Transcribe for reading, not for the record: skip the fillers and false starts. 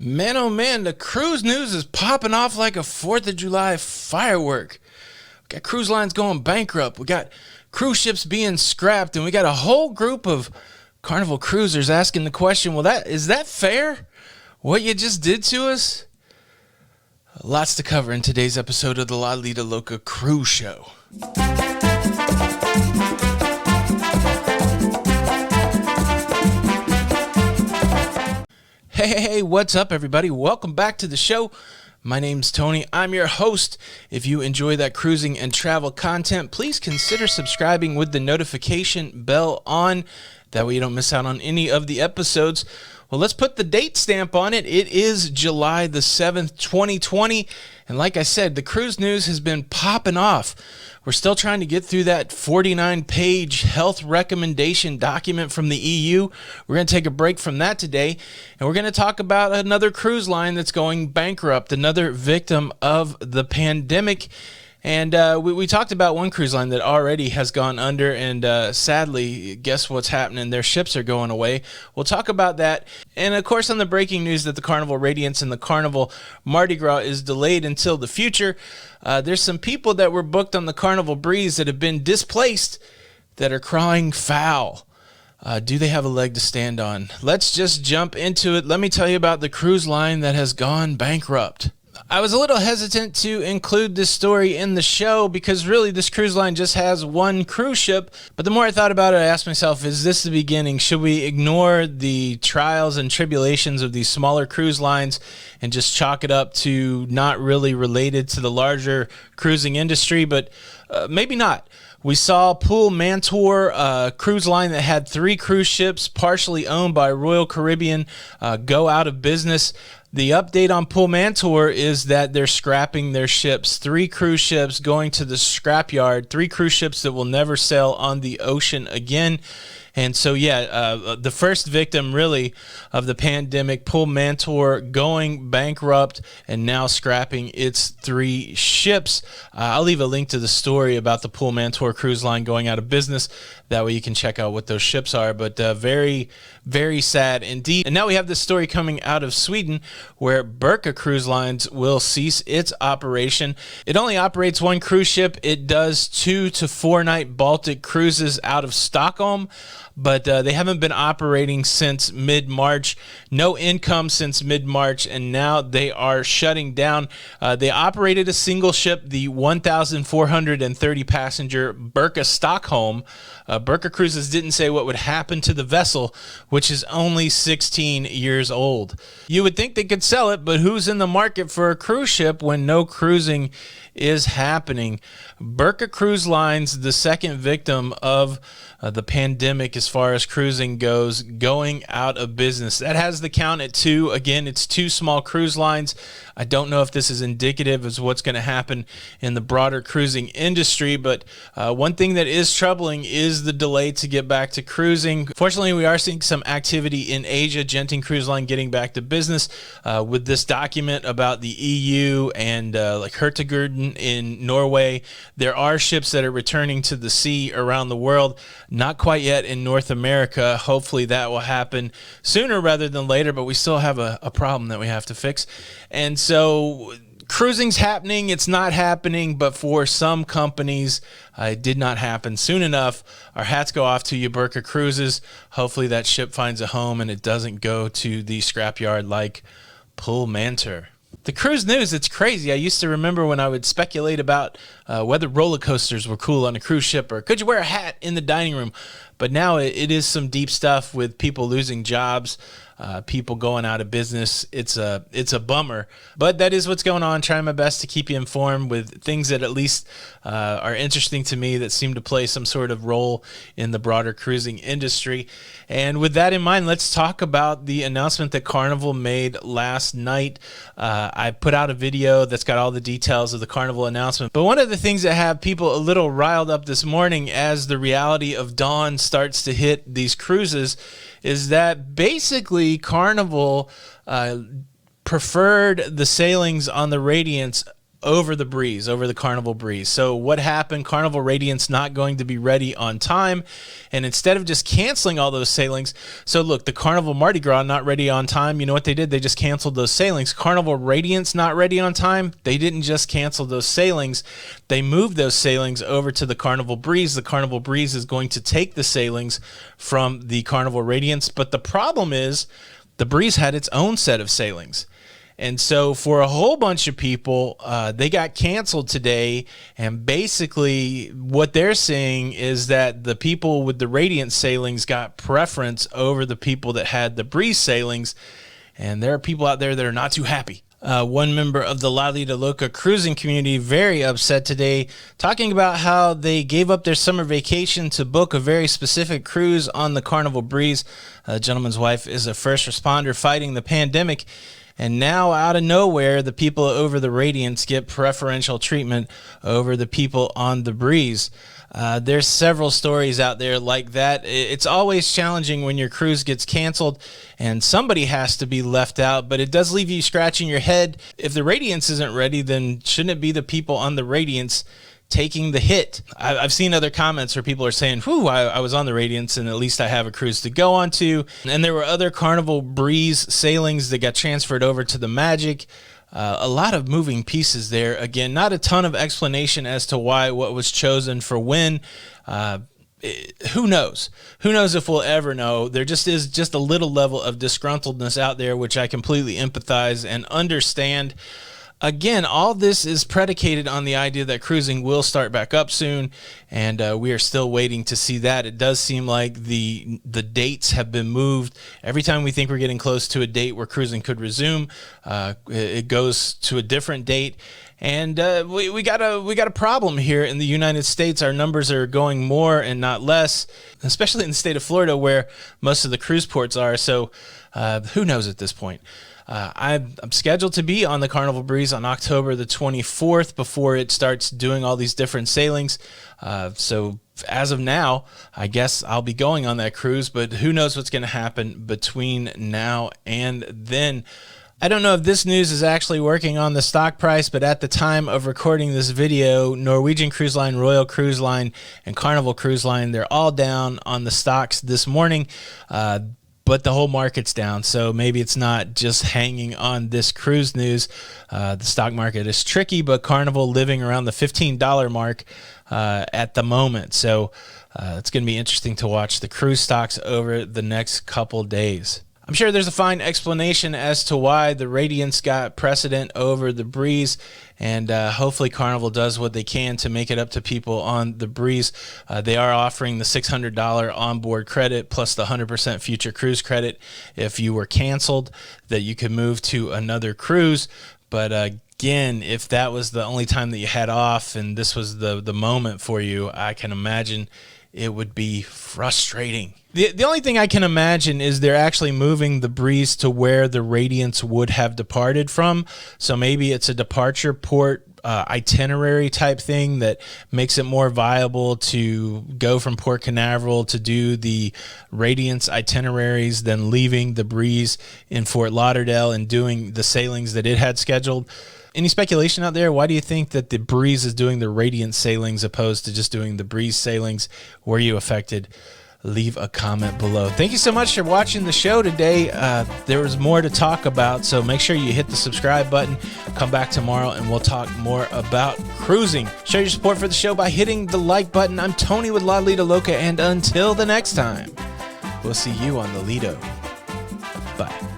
Man, oh man, the cruise news is popping off like a 4th of July firework. We got cruise lines going bankrupt. We got cruise ships being scrapped, and we got a whole group of Carnival cruisers asking the question, well, is that fair? What you just did to us? Lots to cover in today's episode of the Lido Loca Cruise Show. Hey, what's up, everybody? Welcome back to the show. My name's Tony. I'm your host. If you enjoy that cruising and travel content, please consider subscribing with the notification bell on. That way you don't miss out on any of the episodes. Well, let's put the date stamp on it. It is July the 7th, 2020. And like I said, the cruise news has been popping off. We're still trying to get through that 49-page health recommendation document from the EU. We're going to take a break from that today, and we're going to talk about another cruise line that's going bankrupt, another victim of the pandemic. And we talked about one cruise line that already has gone under, and sadly, guess what's happening? Their ships are going away. We'll talk about that. And of course, on the breaking news that the Carnival Radiance and the Carnival Mardi Gras is delayed until the future, there's some people that were booked on the Carnival Breeze that have been displaced that are crying foul. Do they have a leg to stand on? Let's just jump into it. Let me tell you about the cruise line that has gone bankrupt. I was a little hesitant to include this story in the show because really this cruise line just has one cruise ship. But the more I thought about it, I asked myself, is this the beginning? Should we ignore the trials and tribulations of these smaller cruise lines and just chalk it up to not really related to the larger cruising industry? But maybe not. We saw Poolman Tour, a cruise line that had 3 cruise ships partially owned by Royal Caribbean, go out of business. The update on Poolman Tour is that they're scrapping their ships. 3 cruise ships going to the scrapyard. 3 cruise ships that will never sail on the ocean again. And so, the first victim, really, of the pandemic, Poolman Tour, going bankrupt and now scrapping its 3 ships. I'll leave a link to the story about the Poolman Tour cruise line going out of business. That way you can check out what those ships are. But very, very sad indeed. And now we have this story coming out of Sweden where Burqa Cruise Lines will cease its operation. It only operates 1 cruise ship. It does 2 to 4 night Baltic cruises out of Stockholm. But they haven't been operating since mid-March. No income since mid-March, and now they are shutting down. They operated a single ship, the 1,430-passenger Burqa Stockholm. Burqa Cruises didn't say what would happen to the vessel, which is only 16 years old. You would think they could sell it, but who's in the market for a cruise ship when no cruising is happening? Burqa Cruise Lines, the second victim of the pandemic as far as cruising goes, going out of business. That has the count at 2. Again, it's 2 small cruise lines. I don't know if this is indicative of what's going to happen in the broader cruising industry, but one thing that is troubling is the delay to get back to cruising. Fortunately, we are seeing some activity in Asia. Genting Cruise Line getting back to business with this document about the EU and like Hurtigruten in Norway. There are ships that are returning to the sea around the world. Not quite yet in North America. Hopefully that will happen sooner rather than later, but we still have a problem that we have to fix. And so cruising's happening, it's not happening, but for some companies, it did not happen soon enough. Our hats go off to you, Burqa Cruises. Hopefully that ship finds a home and it doesn't go to the scrapyard like Poolman Tour. The cruise news, it's crazy. I used to remember when I would speculate about whether roller coasters were cool on a cruise ship or could you wear a hat in the dining room. But now it is some deep stuff with people losing jobs, people going out of business. It's a bummer, but that is what's going on. Trying my best to keep you informed with things that at least are interesting to me that seem to play some sort of role in the broader cruising industry. And with that in mind, let's talk about the announcement that Carnival made last night. I put out a video that's got all the details of the Carnival announcement. But one of the things that have people a little riled up this morning as the reality of dawn starts to hit these cruises is that basically Carnival preferred the sailings on the Radiance over the breeze, over the Carnival breeze. So what happened? Carnival Radiance not going to be ready on time, and instead of just canceling all those sailings, so look, the Carnival Mardi Gras not ready on time, you know what they did? They just canceled those sailings. Carnival Radiance not ready on time, they didn't just cancel those sailings, they moved those sailings over to the Carnival Breeze. The Carnival Breeze is going to take the sailings from the Carnival Radiance, but the problem is the Breeze had its own set of sailings. And so for a whole bunch of people, they got canceled today. And basically what they're saying is that the people with the Radiant sailings got preference over the people that had the Breeze sailings. And there are people out there that are not too happy. One member of the Lido Loca cruising community very upset today, talking about how they gave up their summer vacation to book a very specific cruise on the Carnival Breeze. The gentleman's wife is a first responder fighting the pandemic. And now, out of nowhere, the people over the Radiance get preferential treatment over the people on the Breeze. There's several stories out there like that. It's always challenging when your cruise gets canceled and somebody has to be left out, but it does leave you scratching your head. If the Radiance isn't ready, then shouldn't it be the people on the Radiance taking the hit? I've seen other comments where people are saying, whew, I was on the Radiance and at least I have a cruise to go on to. And there were other Carnival Breeze sailings that got transferred over to the Magic. A lot of moving pieces there. Again, not a ton of explanation as to why what was chosen for when. Who knows? Who knows if we'll ever know? There just is just a little level of disgruntledness out there, which I completely empathize and understand. Again, all this is predicated on the idea that cruising will start back up soon, and we are still waiting to see that. It does seem like the dates have been moved. Every time we think we're getting close to a date where cruising could resume, it goes to a different date. And we got a problem here in the United States. Our numbers are going more and not less, especially in the state of Florida where most of the cruise ports are. So who knows at this point? I'm scheduled to be on the Carnival Breeze on October the 24th before it starts doing all these different sailings. So as of now, I guess I'll be going on that cruise, but who knows what's going to happen between now and then. I don't know if this news is actually working on the stock price, but at the time of recording this video, Norwegian Cruise Line, Royal Cruise Line, and Carnival Cruise Line, they're all down on the stocks this morning. But the whole market's down, so maybe it's not just hanging on this cruise news. The stock market is tricky, but Carnival living around the $15 mark at the moment. So it's going to be interesting to watch the cruise stocks over the next couple days. I'm sure there's a fine explanation as to why the Radiance got precedent over the Breeze, and hopefully Carnival does what they can to make it up to people on the Breeze. They are offering the $600 onboard credit plus the 100% future cruise credit if you were canceled, that you could move to another cruise. But again, if that was the only time that you had off and this was the moment for you, I can imagine it would be frustrating. The only thing I can imagine is they're actually moving the Breeze to where the Radiance would have departed from. So maybe it's a departure port itinerary type thing that makes it more viable to go from Port Canaveral to do the Radiance itineraries than leaving the Breeze in Fort Lauderdale and doing the sailings that it had scheduled. Any speculation out there? Why do you think that the Breeze is doing the Radiant sailings opposed to just doing the Breeze sailings? Were you affected? Leave a comment below. Thank you so much for watching the show today. There was more to talk about, so make sure you hit the subscribe button. Come back tomorrow and we'll talk more about cruising. Show your support for the show by hitting the like button. I'm Tony with Lido Loca, and until the next time, we'll see you on the Lido. Bye.